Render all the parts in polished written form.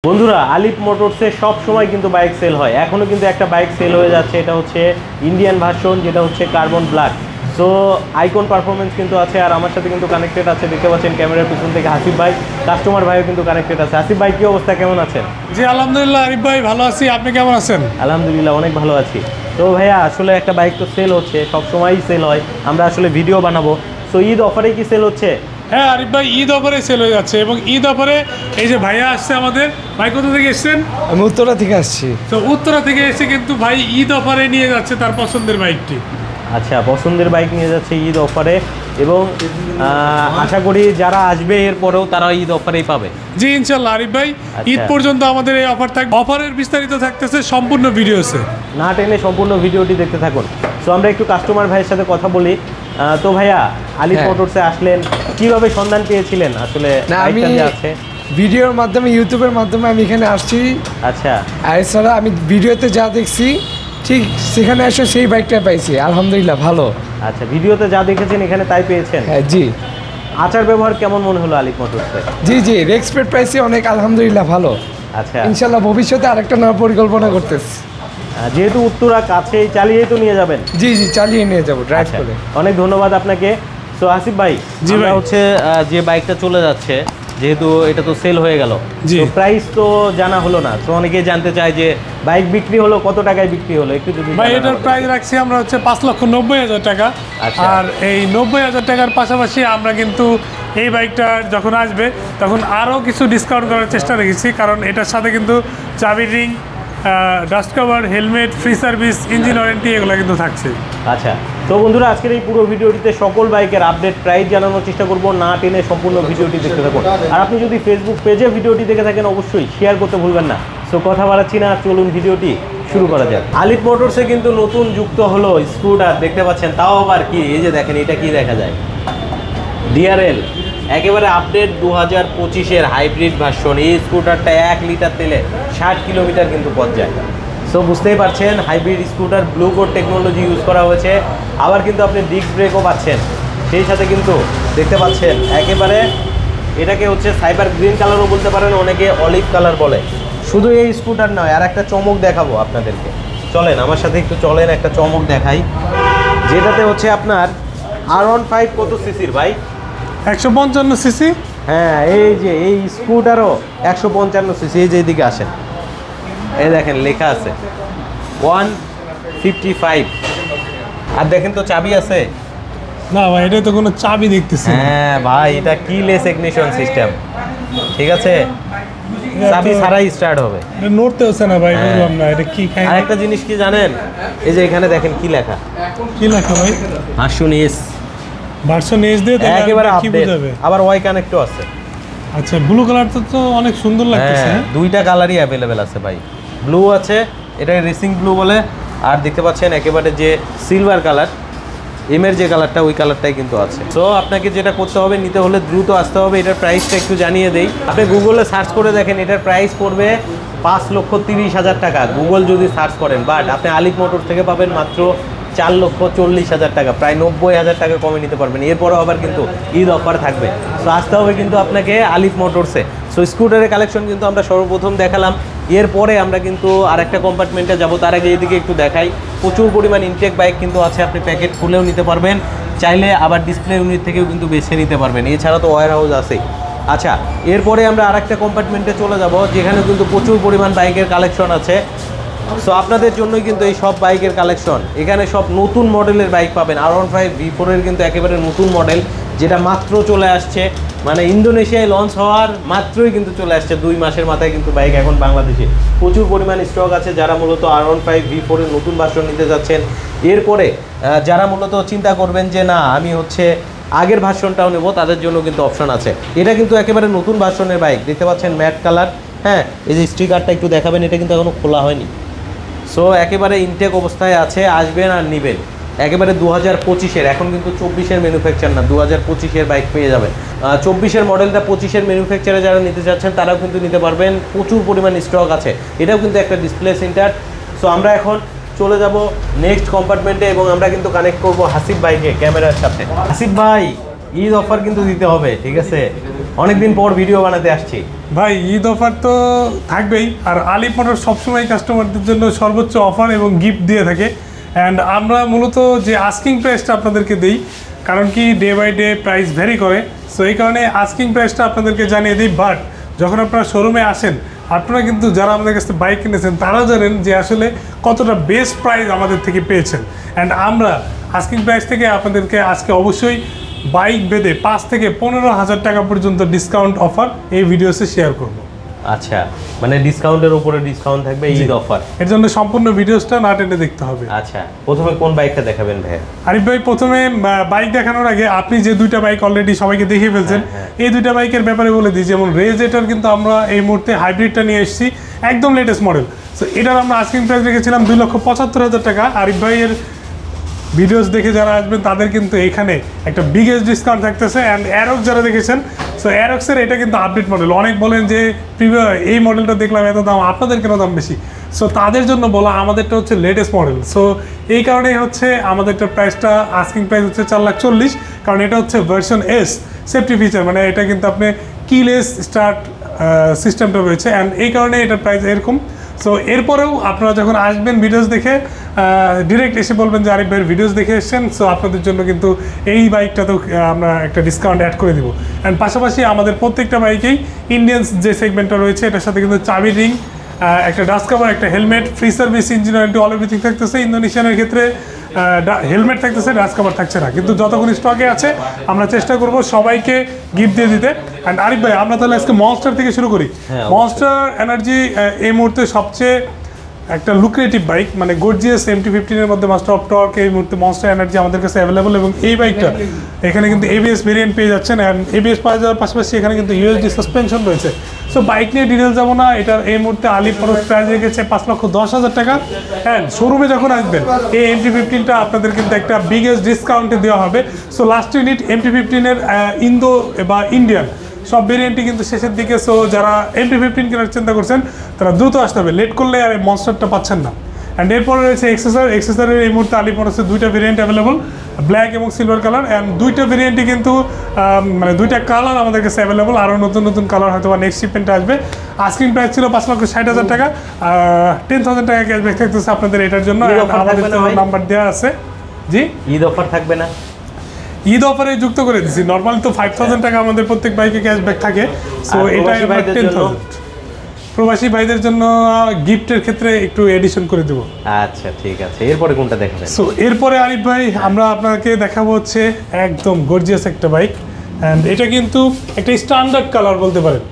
বন্ধুরা আলিফ মোটরসে সব সময় কিন্তু বাইক সেল হয়। এখনও কিন্তু একটা বাইক সেল হয়ে যাচ্ছে, এটা হচ্ছে ইন্ডিয়ান ভার্সন, যেটা হচ্ছে carbon black. So icon performance কিন্তু আছে, আর আমার সাথে কিন্তু কানেক্টেড আছে, দেখতে পাচ্ছেন ক্যামেরার পিছন থেকে হাসিফ ভাই, কাস্টমার ভাইও কিন্তু কানেক্টেড আছে। হাসিফ ভাই, কি অবস্থা, কেমন আছেন? জি আলহামদুলিল্লাহ আরিফ ভাই, ভালো আছি। আপনি কেমন আছেন? আলহামদুলিল্লাহ অনেক ভালো আছি। তো ভাইয়া, আসলে একটা বাইক তো সেল হচ্ছে, সব সময়ই সেল হয়, আমরা আসলে ভিডিও বানাবো। সো ঈদ অফারে কি সেল হচ্ছে? হ্যাঁ আরিফ ভাই, ঈদ অফারে সেল হয়ে যাচ্ছে, এবং ঈদ অফারে এই যে ভাইয়া আসছে আমাদের। ভাই কোথা থেকে এসছেন? আমি উত্তরা থেকে আসছি। তো উত্তরা থেকে এসে কিন্তু ভাই ঈদ অফারে নিয়ে যাচ্ছে তার পছন্দের বাইকটি। আচ্ছা, পছন্দের বাইক নিয়ে যাচ্ছে ঈদ অফারে, এবং আশা করি যারা আসবে এরপরেও তারা ঈদ অফারেই পাবে। জি ইনশাল্লাহ আরিফ ভাই, ঈদ পর্যন্ত আমাদের এই অফার থাকবে। অফারের বিস্তারিত থাকতেছে সম্পূর্ণ ভিডিওতে, না টেনে সম্পূর্ণ ভিডিওটি দেখতে থাকুন। সো আমরা একটু কাস্টমার ভাইয়ের সাথে কথা বলি। তো ভাইয়া, আলিফ মোটরসে আসলেন, কিভাবে সন্ধান পেয়েছিলেন আসলে? আমি ভিডিওর মাধ্যমে, ইউটিউবের মাধ্যমে আমি এখানে আসছি। আচ্ছা, এছাড়া আমি ভিডিওতে যা দেখছি ঠিক সেখানে এসে সেই বাইকটা পাইছি, আলহামদুলিল্লাহ ভালো। আচ্ছা, ভিডিওতে যা দেখেছেন এখানে তাই পেয়েছেন? হ্যাঁ জি। আচার ব্যবহার কেমন মনে হলো আলিফ মোটরসে? জি জি, রেসপেক্ট পাইছি অনেক, আলহামদুলিল্লাহ ভালো। আচ্ছা, ইনশাল্লাহ ভবিষ্যতে আরেকটা নেওয়ার পরিকল্পনা করতেছি। যেহেতু উত্তরা কাছেই, চালিয়েই তো নিয়ে যাবেন? জি জি, চালিয়ে নিয়ে যাবো, ড্রাইভ করে। অনেক ধন্যবাদ আপনাকে। সো আসিফ ভাই, আমরা হচ্ছে যে বাইকটা চলে যাচ্ছে, যেহেতু এটা তো সেল হয়ে গেল, তো প্রাইস তো জানা হলো না। তো অনেকেই জানতে চায় যে বাইক বিক্রি হলো, কত টাকায় বিক্রি হলো, একটু যদি। ভাই এটার প্রাইস রাখছি আমরা হচ্ছে 5,90,000 টাকা। আর এই 90,000 টাকার পাশাপাশি আমরা কিন্তু এই বাইকটা যখন আসবে তখন আরও কিছু ডিসকাউন্ট করার চেষ্টা রেখেছি, কারণ এটার সাথে কিন্তু চাবি ring, dust cover, helmet, free service, engine warranty এগুলো কিন্তু থাকছে। আচ্ছা, তো বন্ধুরা আজকের এই পুরো ভিডিওটিতে সকল বাইকের আপডেট প্রাইস জানানোর চেষ্টা করব, না টেনে সম্পূর্ণ ভিডিওটি দেখতে থাকুন। আর আপনি যদি ফেসবুক পেজে ভিডিওটি দেখে থাকেন অবশ্যই শেয়ার করতে ভুলবেন না। সো কথা বাড়াচ্ছি না, চলুন ভিডিওটি শুরু করা যাক। আলিফ মোটরসে কিন্তু নতুন যুক্ত হলো স্কুটার, দেখতে পাচ্ছেন, তাও আবার কি, এই যে দেখেন, এটা কি দেখা যায়, ডিআরএল একেবারে আপডেট 2025-এর হাইব্রিড ভার্সন। এই স্কুটারটা 1 লিটার তেলে 60 কিলোমিটার কিন্তু পথ যায়। সো বুঝতেই পারছেন, hybrid scooter, blue code technology use করা হয়েছে। আবার কিন্তু আপনি ডিস্ক ব্রেকও পাচ্ছেন, সেই সাথে কিন্তু দেখতে পাচ্ছেন একেবারে এটাকে হচ্ছে সাইবার গ্রিন কালারও বলতে পারেন, অনেকে অলিভ কালার বলে। শুধু এই স্কুটার নয়, আর একটা চমক দেখাবো আপনাদেরকে, চলেন আমার সাথে একটু চলেন, একটা চমক দেখাই, যেটাতে হচ্ছে আপনার R15 কত সিসির ভাই? 155 সিসি। হ্যাঁ, এই যে এই স্কুটারও 155 সিসি। এই যে এদিকে আসেন, এই দেখেন লেখা আছে 155। আর দেখেন তো চাবি আছে? না ভাই, এটা তো কোনো চাবি দেখতেছি। হ্যাঁ ভাই, এটা কিলেস ইগনিশন সিস্টেম, ঠিক আছে, চাবি ছাড়াই স্টার্ট হবে। এটা নড়তে হচ্ছে না ভাই, বুঝলাম না এটা কি খাই। আরেকটা জিনিস কি জানেন, এই যে এখানে দেখেন কি লেখা, কি লেখা ভাই? ভার্সন এস, ভার্সন এস দিয়ে একেবারে কি আপডেট। বোঝাবে? আবার ওয়াই কানেক্টও আছে। আচ্ছা, ব্লু কালারটা তো অনেক সুন্দর লাগতেছে। হ্যাঁ, দুইটা কালারই অ্যাভেলেবেল আছে ভাই, ব্লু আছে, এটা রেসিং ব্লু বলে, আর দেখতে পাচ্ছেন একেবারে যে সিলভার কালার, এমের যে কালারটা, ওই কালারটাই কিন্তু আছে। সো আপনাকে যেটা করতে হবে, নিতে হলে দ্রুত আসতে হবে। এটার প্রাইসটা একটু জানিয়ে দেই, আপনি গুগলে সার্চ করে দেখেন, এটার প্রাইস পড়বে 5,30,000 টাকা গুগল যদি সার্চ করেন। বাট আপনি আলিফ মোটর থেকে পাবেন মাত্র 4,40,000 টাকা, প্রায় 90,000 টাকা কমে নিতে পারবেন। এরপরও আবার কিন্তু ঈদ অফার থাকবে। সো আসতে হবে কিন্তু আপনাকে আলিফ মোটরসে। সো স্কুটারের কালেকশন কিন্তু আমরা সর্বপ্রথম দেখালাম, এরপরে আমরা কিন্তু আরেকটা কম্পার্টমেন্টে যাব। তার আগে এদিকে একটু দেখাই, প্রচুর পরিমাণ ইনটেক বাইক কিন্তু আছে, আপনি প্যাকেট খুলেও নিতে পারবেন, চাইলে আবার ডিসপ্লে ইউনিট থেকেও কিন্তু বেছে নিতে পারবেন। এছাড়া তো ওয়্যার হাউস আছেই। আচ্ছা, এরপরে আমরা আরেকটা কম্পার্টমেন্টে চলে যাব, যেখানে কিন্তু প্রচুর পরিমাণ বাইকের কালেকশন আছে। সো আপনাদের জন্যই কিন্তু এই সব বাইকের কালেকশন, এখানে সব নতুন মডেলের বাইক পাবেন। R15 V4 এর কিন্তু একেবারে নতুন মডেল, যেটা মাত্র চলে আসছে, মানে ইন্দোনেশিয়ায় লঞ্চ হওয়ার মাত্রই কিন্তু চলে আসছে, 2 মাসের মাথায় কিন্তু বাইক এখন বাংলাদেশে প্রচুর পরিমাণ স্টক আছে। যারা মূলত R15 V4 এর নতুন ভার্সন নিতে যাচ্ছেন, এরপরে যারা মূলত চিন্তা করবেন যে না আমি হচ্ছে আগের ভার্সনটাও নেব, তাদের জন্য কিন্তু অপশন আছে। এটা কিন্তু একেবারে নতুন ভার্সনের বাইক, দেখতে পাচ্ছেন ম্যাট কালার। হ্যাঁ, এই যে স্টিকারটা একটু দেখাবেন, এটা কিন্তু এখনও খোলা হয়নি। সো একেবারে ইনটেক অবস্থায় আছে, আসবেন আর নেবেন। একেবারে 2025-এর, এখন কিন্তু 24-এর ম্যানুফ্যাকচার না, 2025-এর বাইক পেয়ে যাবেন। 24-এর মডেলটা 25-এর ম্যানুফ্যাকচারে যারা নিতে চাচ্ছেন তারাও কিন্তু নিতে পারবেন, প্রচুর পরিমাণ স্টক আছে। এটাও কিন্তু একটা ডিসপ্লে সেন্টার। সো আমরা এখন চলে যাব নেক্সট কম্পার্টমেন্টে, এবং আমরা কিন্তু কানেক্ট করব হাসিফ ভাইকে ক্যামেরার সাথে। হাসিফ ভাই, ঈদ অফার কিন্তু দিতে হবে, ঠিক আছে? অনেকদিন পর ভিডিও বানাতে আসছি। ভাই ঈদ অফার তো থাকবেই, আর আলিফ মোটরস সবসময় কাস্টমারদের জন্য সর্বোচ্চ অফার এবং গিফট দিয়ে থাকে। অ্যান্ড আমরা মূলত যে আস্কিং প্রাইসটা আপনাদেরকে দিই, কারণ কি day by day price vary করে, সো এই কারণে আস্কিং প্রাইসটা আপনাদেরকে জানিয়ে দিই। বাট যখন আপনারা শোরুমে আসেন, আপনারা কিন্তু যারা আমাদের কাছে বাইক কিনেছেন তারা জানেন যে আসলে কতটা বেস্ট প্রাইস আমাদের থেকে পেয়েছেন। অ্যান্ড আমরা আস্কিং প্রাইস থেকে আপনাদেরকে আজকে অবশ্যই বাইক বেঁধে 5 থেকে 15,000 টাকা পর্যন্ত ডিসকাউন্ট অফার এই ভিডিওতে শেয়ার করব। আচ্ছা, মানে ডিসকাউন্টের উপরে ডিসকাউন্ট থাকবে ঈদ অফার। এর জন্য সম্পূর্ণ ভিডিওসটা না টেনে দেখতে হবে। আচ্ছা, প্রথমে কোন বাইকটা দেখাবেন ভাই? আরিফ ভাই, প্রথমে বাইক দেখানোর আগে আপনি যে দুইটা বাইক অলরেডি সবাইকে দেখিয়ে ফেলছেন, এই দুইটা বাইকের ব্যাপারে বলে দিই। যেমন রেজ, এটার কিন্তু আমরা এই মুহূর্তে হাইব্রিডটা নিয়ে এসেছি, একদম লেটেস্ট মডেল। সো এটার আমরা আস্কিং প্রাইস রেখেছিলাম 2,75,000 টাকা। আরিফ ভাইয়ের ভিডিওস দেখে যারা আসবেন তাদের কিন্তু এখানে একটা বিগেস্ট ডিসকাউন্ট থাকতেছে। অ্যান্ড অ্যারক্স যারা দেখেছেন, সো অ্যারক্সের এটা কিন্তু আপডেট মডেল। অনেক বলেন যে এই মডেলটা দেখলাম এত দাম, আপনাদের কেন দাম বেশি? সো তাদের জন্য বলা, আমাদেরটা হচ্ছে লেটেস্ট মডেল। সো এই কারণেই হচ্ছে আমাদেরটা প্রাইসটা আস্কিং প্রাইস হচ্ছে 4,40,000, কারণ এটা হচ্ছে ভার্সন এস, সেফটি ফিচার, মানে এটা কিন্তু আপনি কিলেস স্টার্ট সিস্টেমটা রয়েছে। অ্যান্ড এই কারণে এটার প্রাইস এরকম। সো এরপরেও আপনারা যখন আসবেন ভিডিওস দেখে, ডিরেক্ট এসে বলবেন যে আরিফ ভাইয়ের ভিডিওস দেখে এসেছেন, সো আপনাদের জন্য কিন্তু এই বাইকটাতেও আমরা একটা ডিসকাউন্ট অ্যাড করে দিব। অ্যান্ড পাশাপাশি আমাদের প্রত্যেকটা বাইকেই ইন্ডিয়ান যে সেগমেন্টটা রয়েছে এটার সাথে কিন্তু চাবি রিং, একটা ডাস্ট কভার, একটা helmet, free service, engine warranty, all everything থাকতেছে। ইন্দোনেশিয়ানের ক্ষেত্রে হেলমেট থাকতেছে, ডাস্ট কভার থাকছে না, কিন্তু যতক্ষণ স্টকে আছে আমরা চেষ্টা করব সবাইকে গিফট দিয়ে দিতে। অ্যান্ড আরিফ ভাই, আমরা তাহলে আজকে মনস্টার থেকে শুরু করি। মনস্টার এনার্জি এই মুহূর্তে সবচেয়ে একটা লুক্রেটিভ বাইক, মানে গর্জিয়াস MT-15 এর মধ্যে মাস্টার অফ টর্ক এই মুহূর্তে মনস্টার এনার্জি আমাদের কাছে অ্যাভেলেবল। এবং এই বাইকটা এখানে কিন্তু ABS ভেরিয়েন্ট পেয়ে যাচ্ছেন। অ্যান্ড ABS পাওয়া যাওয়ার পাশাপাশি এখানে কিন্তু USD সাসপেনশন রয়েছে। সো বাইক নিয়ে ডিটেলস যাবো না, এটা এই মুহূর্তে আলিফ মোটরস প্রাইস রেখেছে 5,10,000 টাকা। অ্যান্ড শোরুমে যখন আসবেন এই MT-15টা আপনাদের কিন্তু একটা বিগেস্ট ডিসকাউন্টে দেওয়া হবে। সো লাস্ট ইউনিট MT-15 এর ইন্দো বা ইন্ডিয়ান সব ভেরিয়েন্টই কিন্তু শেষের দিকে। সো যারা MT-15 কেনার চিন্তা করছেন তারা দ্রুত আসতে হবে, লেট করলে আর এই মনস্টারটা পাচ্ছেন না। অ্যান্ড এরপরে রয়েছে এক্সেসরের এই মুহূর্তে আলিফ মোটরসে দুইটা ভেরিয়েন্ট অ্যাভেলেবল, ব্ল্যাক এবং সিলভার কালার। অ্যান্ড দুইটা ভেরিয়েন্টই কিন্তু মানে দুইটা কালার আমাদের কাছে অ্যাভেলেবল, আরও নতুন নতুন কালার হয়তো বা নেক্সট শিপমেন্টে আসবে। আস্কিং প্রাইস ছিল 5,60,000 টাকা, 10,000 টাকা ক্যাশব্যাক থাকতেছে আপনাদের এটার জন্য। আমাদের নাম্বার দেওয়া আছে। জি, ঈদ অফার থাকবে না? ঈদ অফারে যুক্ত করে দিচ্ছি। নর্মালি তো 5,000 টাকা আমাদের প্রত্যেক বাইকে ক্যাশব্যাক থাকে, সো এটা 10,000। প্রবাসী ভাইদের জন্য গিফটের ক্ষেত্রে একটু এডিশন করে দেবো। আচ্ছা, ঠিক আছে। এরপরে কোনটা দেখাবেন? সো এরপরে আরিফ ভাই আমরা আপনাকে দেখাবো হচ্ছে একদম গর্জিয়াস একটা বাইক। অ্যান্ড এটা কিন্তু একটা স্ট্যান্ডার্ড কালার বলতে পারেন,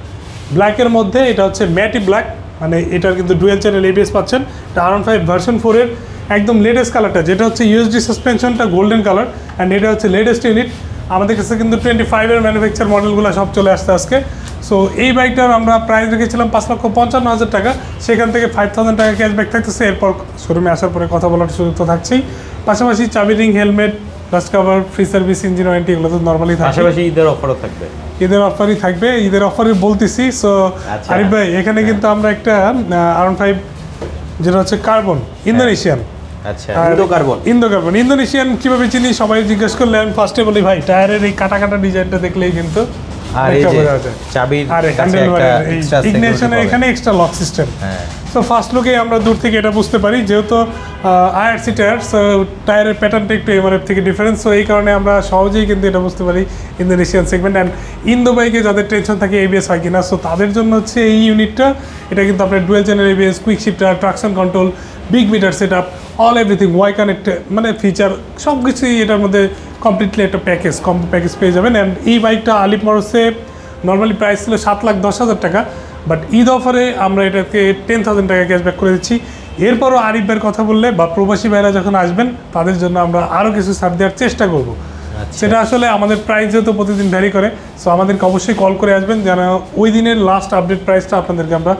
ব্ল্যাকের মধ্যে। এটা হচ্ছে ম্যাটি ব্ল্যাক, মানে এটার কিন্তু ডুয়েল চ্যানেল ABS পাচ্ছেন। এটা R15 ভার্সন 4 এর একদম লেটেস্ট কালারটা, যেটা হচ্ছে USD সাসপেনশনটা গোল্ডেন কালার। অ্যান্ড এটা হচ্ছে লেটেস্ট ইউনিট। আমাদের কাছে কিন্তু 25 এর ম্যানুফ্যাকচার মডেলগুলো সব চলে আসতে আজকে। সো এই বাইকটার আমরা প্রাইস রেখেছিলাম 5,55,000 টাকা, সেখান থেকে 5,000 টাকা ক্যাশব্যাক থাকতেছে। এরপর শোরুমে আসার পরে কথা বলার সুযোগ তো থাকছেই, পাশাপাশি চাবি ring, helmet, dust cover, free service, engine warranty, এগুলো তো নর্মালি থাকে। পাশাপাশি ঈদের অফারও থাকবে। ঈদের অফারই থাকবে, ঈদের অফারই বলতেছি। সো আরিফ ভাই, এখানে কিন্তু আমরা একটা R15 যেটা হচ্ছে কার্বন ইন্দোনেশিয়ান। আচ্ছা, ইন্দোনেশিয়ান কিভাবে চিনি সবাই জিজ্ঞেস করলে আমি ফার্স্টে বলি ভাই, টায়ারের এই কাটা কাটা ডিজাইনটা দেখলেই কিন্তু আর এই যে চাবির কাছে একটা এক্সট্রা ইগনিশনের এখানে extra lock system. So first লুকে আমরা দূর থেকে এটা বুঝতে পারি, যেহেতু IRC টায়ার, সো টায়ারের প্যাটার্নটা একটু MRF থেকে ডিফারেন্স। সো এই কারণে আমরা সহজেই কিন্তু এটা বুঝতে পারি ইন্দোনেশিয়ান সেগমেন্ট। অ্যান্ড ইন্দো বাইকে যাদের টেনশন থাকে ABS হয় কিনা, সো তাদের জন্য হচ্ছে এই ইউনিটটা। এটা কিন্তু আপনার dual channel ABS, quick shifter, traction control, big meter set up, all everything, Y connect, মানে ফিচার সব কিছুই এটার মধ্যে কমপ্লিটলি একটা কম্বো প্যাকেজ পেয়ে যাবেন। অ্যান্ড এই বাইকটা আলিফ মোটরসে নর্মালি প্রাইস ছিল 7,10,000 টাকা, বাট ঈদ অফারে আমরা এটাকে 10,000 টাকা ক্যাশব্যাক করে দিচ্ছি। এরপরও আরিফ ভাইয়ের কথা বললে বা প্রবাসী ভাইরা যখন আসবেন তাদের জন্য আমরা আরও কিছু ছাড় দেওয়ার চেষ্টা করব। সেটা আসলে আমাদের প্রাইস যেহেতু প্রতিদিন ভ্যারি করে, সো আমাদেরকে অবশ্যই কল করে আসবেন যেন ওই দিনের লাস্ট আপডেট প্রাইসটা আপনাদেরকে আমরা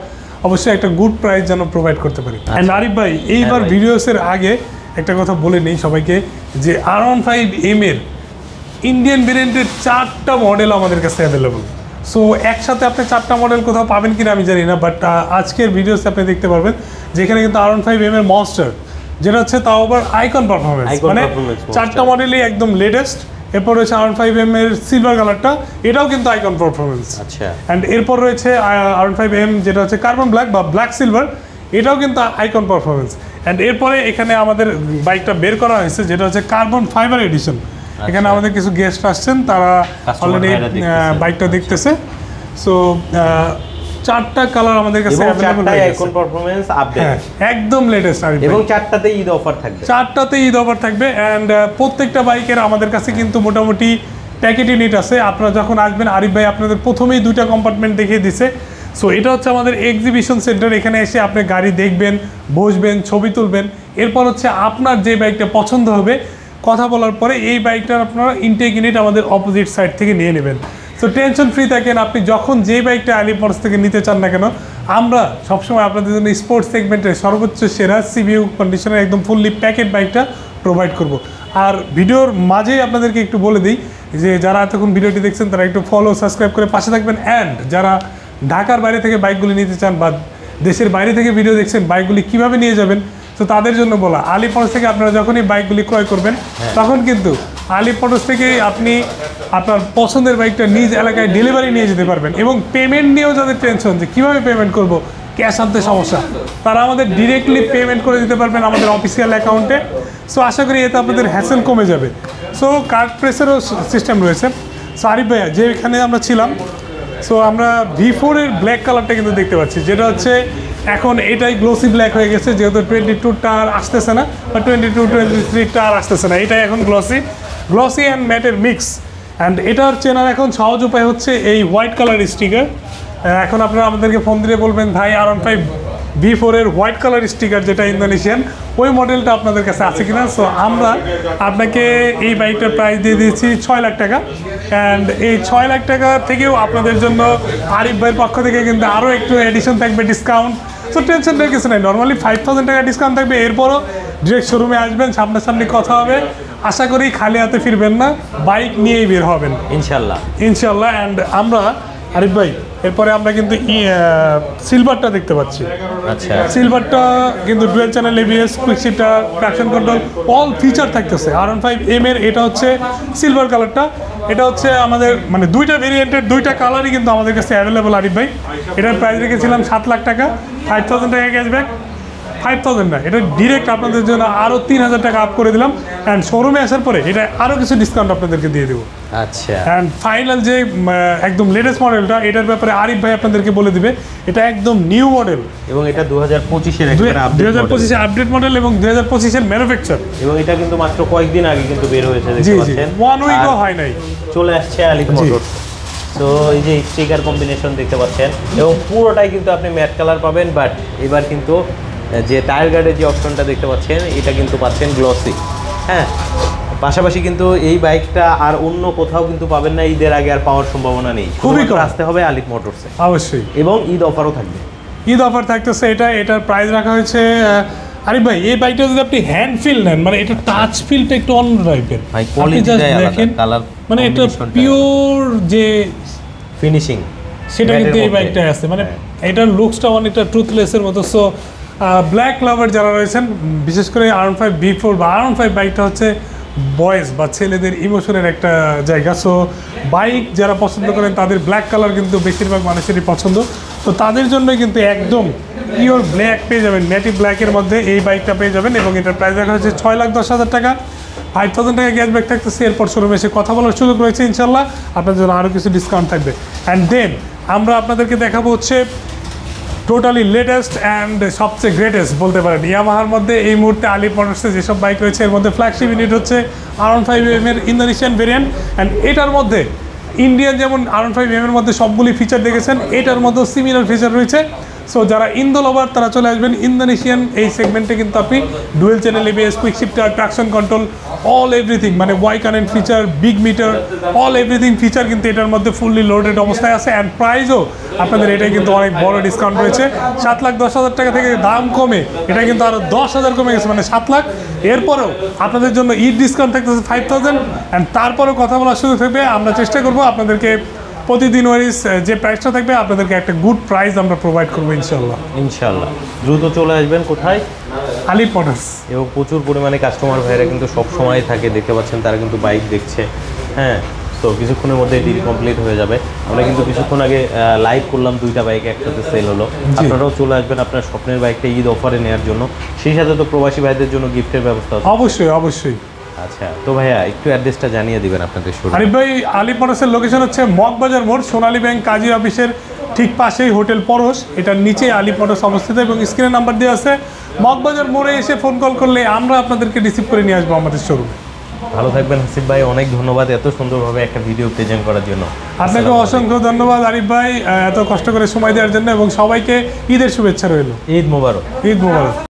অবশ্যই একটা গুড প্রাইস যেন প্রোভাইড করতে পারি। অ্যান্ড আরিফ ভাই, এইবার ভিডিওসের আগে একটা কথা বলে নিই সবাইকে, যে R15M এর ইন্ডিয়ান ভেরিয়েন্টের 4টা মডেল আমাদের কাছে অ্যাভেলেবল। সো একসাথে আপনি 4টা মডেল কোথাও পাবেন কিনা আমি জানি না, বাট আজকের ভিডিওতে আপনি দেখতে পারবেন যেখানে কিন্তু R15M এর মনস্টার, যেটা হচ্ছে তাও আবার আইকন পারফরমেন্স, মানে 4টা মডেলই একদম লেটেস্ট। এরপর রয়েছে R15M এর সিলভার কালারটা, এটাও কিন্তু আইকন পারফরমেন্স। আচ্ছা, অ্যান্ড এরপর রয়েছে R15M যেটা হচ্ছে কার্বন ব্ল্যাক বা ব্ল্যাক সিলভার, এটাও কিন্তু আইকন পারফরমেন্স। অ্যান্ড এরপরে এখানে আমাদের বাইকটা বের করা হয়েছে যেটা হচ্ছে কার্বন ফাইবার এডিশন। এখানে আমাদের কিছু গেস্ট আসছেন, তারা অলরেডি বাইকটা দেখতেছে। সো 4টা কালার আমাদের কাছে अवेलेबल আছে, আইকন পারফরম্যান্স আপডেট একদম লেটেস্ট এবং 4টাতে ঈদ অফার থাকবে। 4টাতে ঈদ অফার থাকবে। অ্যান্ড প্রত্যেকটা বাইকের আমাদের কাছে কিন্তু মোটামুটি প্যাকেট ইউনিট আছে। আপনারা যখন আসবেন, আরিফ ভাই আপনাদের প্রথমেই 2টা কম্পার্টমেন্ট দেখিয়ে দিছে। সো এটা হচ্ছে আমাদের এক্সিবিশন সেন্টার। এখানে এসে আপনি গাড়ি দেখবেন, বসবেন, ছবি তুলবেন। এরপর হচ্ছে আপনার যে বাইকটা পছন্দ হবে, কথা বলার পরে এই বাইকটার আপনারা ইনটেক ইউনিট আমাদের অপোজিট সাইড থেকে নিয়ে নেবেন। সো টেনশন ফ্রি থাকেন, আপনি যখন যে বাইকটা আলিপ মোটরস থেকে নিতে চান না কেন, আমরা সবসময় আপনাদের জন্য স্পোর্টস সেগমেন্টের সর্বোচ্চ সেরা সিবিইউ কন্ডিশনের একদম ফুললি প্যাকেট বাইকটা প্রোভাইড করব। আর ভিডিওর মাঝেই আপনাদেরকে একটু বলে দিই যে যারা এতক্ষণ ভিডিওটি দেখছেন তারা একটু ফলো সাবস্ক্রাইব করে পাশে থাকবেন। অ্যান্ড যারা ঢাকার বাইরে থেকে বাইকগুলি নিতে চান বা দেশের বাইরে থেকে ভিডিও দেখছেন বাইকগুলি কীভাবে নিয়ে যাবেন, তো তাদের জন্য বলা, আলিপ মোটরস থেকে আপনারা যখনই বাইকগুলি ক্রয় করবেন তখন কিন্তু আলিপ মোটরস থেকে আপনি আপনার পছন্দের বাইকটা নিজ এলাকায় ডেলিভারি নিয়ে যেতে পারবেন। এবং পেমেন্ট নিয়েও যাদের টেনশন যে কীভাবে পেমেন্ট করব, ক্যাশ আনতে সমস্যা, তারা আমাদের ডিরেক্টলি পেমেন্ট করে দিতে পারবেন আমাদের অফিসিয়াল অ্যাকাউন্টে। সো আশা করি এতে আপনাদের হ্যাসেল কমে যাবে। সো কার্ড প্রেসেরও সিস্টেম রয়েছে। সো আরিফ ভাইয়া যেখানে আমরা ছিলাম, সো আমরা V4 এর ব্ল্যাক কালারটা কিন্তু দেখতে পাচ্ছি, যেটা হচ্ছে এখন এটাই গ্লোসি ব্ল্যাক হয়ে গেছে, যেহেতু 22টা আর আসতেছে না বা 22, 23টা আর আসতেছে না, এটাই এখন গ্লসি অ্যান্ড ম্যাটের মিক্স। অ্যান্ড এটার চেনার এখন সহজ উপায় হচ্ছে এই হোয়াইট কালার স্টিকার। এখন আপনারা আমাদেরকে ফোন দিয়ে বলবেন ভাই R15 V4 এর হোয়াইট কালার স্টিকার যেটা ইন্দোনেশিয়ান, ওই মডেলটা আপনাদের কাছে আছে কিনা। সো আমরা আপনাকে এই বাইকটার প্রাইস দিয়ে দিয়েছি 6 লাখ টাকা। অ্যান্ড এই 6 লাখ টাকা থেকেও আপনাদের জন্য আরিফ ভাইয়ের পক্ষ থেকে কিন্তু আরও একটু এডিশন থাকবে, ডিসকাউন্ট। সো টেনশনের কিছু নেই, নর্মালি 5000 টাকা ডিসকাউন্ট থাকবে। এরপরও ডিরেক্ট শোরুমে আসবেন, সামনাসামনি কথা হবে। আশা করি খালি হাতে ফিরবেন না, বাইক নিয়েই বের হবেন ইনশাল্লাহ। অ্যান্ড আমরা আরিফ ভাই এরপরে আমরা কিন্তু সিলভারটা দেখতে পাচ্ছি। আচ্ছা, সিলভারটা কিন্তু dual channel ABS, quick shifter, traction control, all feature থাকতেছে। R15M এর এটা হচ্ছে সিলভার কালারটা, এটা হচ্ছে আমাদের মানে 2টা ভেরিয়েন্টের 2টা কালারই কিন্তু আমাদের কাছে অ্যাভেলেবল আরিফ ভাই। এটার প্রাইস রেখেছিলাম 7 লাখ টাকা, 5000 টাকা ক্যাশব্যাক। 5000 না, এটা ডিরেক্ট আপনাদের জন্য আরও 3000 টাকা আপ করে দিলাম। অ্যান্ড শোরুমে আসার পরে এটা আরও কিছু ডিসকাউন্ট আপনাদেরকে দিয়ে দেবো। আচ্ছা, অ্যান্ড ফাইনাল যে একদম লেটেস্ট মডেলটা, এটার ব্যাপারে আরিফ ভাই আপনাদেরকে বলে দিবে। এটা একদম নিউ মডেল এবং এটা 2025-এর 2025 আপডেট মডেল এবং 2025-এর ম্যানুফ্যাকচার। এবং এটা কিন্তু মাত্র কয়েকদিন আগে কিন্তু বের হয়েছে, জি দেখতে জি, পাচ্ছেন। 1 উইকও হয় নাই, চলে আসছে আলিপ মোটরস। তো এই যে স্টিকার কম্বিনেশন দেখতে পাচ্ছেন এবং পুরোটাই কিন্তু আপনি ম্যাট কালার পাবেন। বাট এবার কিন্তু যে টায়ার গার্ডের যে অপশনটা দেখতে পাচ্ছেন, এটা কিন্তু পাচ্ছেন গ্লসি। হ্যাঁ, পাশাপাশি কিন্তু এই বাইকটা আর অন্য কোথাও কিন্তু পাবেন না, ঈদের আগে আর পাওয়ার সম্ভাবনা নেই, খুবই কম। আসতে হবে আলিপ মোটরসে অবশ্যই। এবং ঈদ অফারও থাকবে, ঈদ অফার থাকতেছে। এটার প্রাইস রাখা হয়েছে আরিফ ভাই, এই বাইকটা যদি আপনি হ্যান্ড ফিল নেন, মানে এটা টাচ ফিলটা একটু অন্য টাইপের, আপনি জাস্ট দেখেন মানে এটা পিওর যে ফিনিশিং সেটা কিন্তু এই বাইকটা আছে। মানে এটার লুকসটা অনেকটা টুথলেসের মতো। সো ব্ল্যাক লাভার যারা রয়েছেন, বিশেষ করে R15 V4 বা R15 বাইকটা হচ্ছে বয়েজ বা ছেলেদের ইমোশনের একটা জায়গা। সো বাইক যারা পছন্দ করেন তাদের ব্ল্যাক কালার কিন্তু বেশিরভাগ মানুষেরই পছন্দ। তো তাদের জন্য কিন্তু একদম পিওর ব্ল্যাক পেয়ে যাবেন, নেটিভ ব্ল্যাকের মধ্যে এই বাইকটা পেয়ে যাবেন। এবং এটার প্রাইস রাখা হচ্ছে 6,10,000 টাকা, 5000 টাকা ক্যাশব্যাক থাকতেছে। এরপর শোরুমে এসে কথা বলার সুযোগ রয়েছে, ইনশাল্লাহ আপনাদের জন্য আরও কিছু ডিসকাউন্ট থাকবে। অ্যান্ড দেন আমরা আপনাদেরকে দেখাবো হচ্ছে টোটালি লেটেস্ট অ্যান্ড সবচেয়ে গ্রেটেস্ট বলতে পারেন ইয়ামাহার মধ্যে এই মুহূর্তে আলিপ মোটরসে যেসব বাইক রয়েছে এর মধ্যে ফ্ল্যাগশিপ ইউনিট হচ্ছে R15M এর ইন্দোনেশিয়ান ভেরিয়েন্ট। অ্যান্ড এটার মধ্যে ইন্ডিয়ান যেমন R15M এর মধ্যে সবগুলি ফিচার দেখেছেন, এটার মধ্যেও সিমিলার ফিচার রয়েছে। সো যারা ইন্দো লাভার তারা চলে আসবেন ইন্দোনেশিয়ান এই সেগমেন্টে। কিন্তু আপনি dual channel ABS, quick shifter, traction control, all everything মানে ওয়াই current feature, big meter, all everything feature কিন্তু এটার মধ্যে ফুললি লোডেড অবস্থায় আছে। অ্যান্ড প্রাইসও আপনাদের এটাই কিন্তু অনেক বড় ডিসকাউন্ট রয়েছে। 7,10,000 টাকা থেকে দাম কমে এটা কিন্তু আরও 10,000 কমে গেছে, মানে 7 লাখ। এরপরেও আপনাদের জন্য ঈদ ডিসকাউন্ট থাকতেছে 5000। অ্যান্ড তারপরেও কথা বলার সুযোগ থাকবে। আমরা চেষ্টা করবো আপনাদেরকে প্রতিদিন ওয়ারিস যে প্রাইসটা থাকবে আপনাদেরকে একটা গুড প্রাইস আমরা প্রোভাইড করবো ইনশাল্লাহ। দ্রুত চলে আসবেন কোথায়? আলিপ মোটরস। এবং প্রচুর পরিমাণে কাস্টমার ভাইরা কিন্তু সব সময় থাকে, দেখতে পাচ্ছেন তারা কিন্তু বাইক দেখছে। হ্যাঁ, তো কিছুক্ষণের মধ্যে ডিল কমপ্লিট হয়ে যাবে। আমরা কিন্তু কিছুক্ষণ আগে লাইভ করলাম 2টা বাইক একসাথে সেল হলো। আপনারাও চলে আসবেন আপনার স্বপ্নের বাইকটা ঈদ অফারে নেওয়ার জন্য, সেই সাথে তো প্রবাসী ভাইদের জন্য গিফটের ব্যবস্থা আছে। অবশ্যই অবশ্যই। আচ্ছা, তো ভাইয়া একটু অ্যাড্রেসটা জানিয়ে দিবেন আপনাদের শুরু। আরিফ ভাই, আলী পরশের লোকেশন হচ্ছে মগবাজার মোড়, সোনালী ব্যাংক কাজী অফিসের ঠিক পাশেই হোটেল পরশ, এটার নিচে আলী পরশ অবস্থিত এবং স্ক্রিনে নাম্বার দেওয়া আছে। মগবাজার মোড়ে এসে ফোন কল করলে আমরা আপনাদেরকে রিসিভ করে নিয়ে আসবো আমাদের শোরুমে। ভালো থাকবেন হাসিব ভাই, অনেক ধন্যবাদ এত সুন্দরভাবে একটা ভিডিও প্রেজেন্ট করার জন্য। আপনাকে অসংখ্য ধন্যবাদ আরিফ ভাই, এত কষ্ট করে সময় দেওয়ার জন্য, এবং সবাইকে ঈদের শুভেচ্ছা রইল। ঈদ মোবারক। ঈদ মোবারক।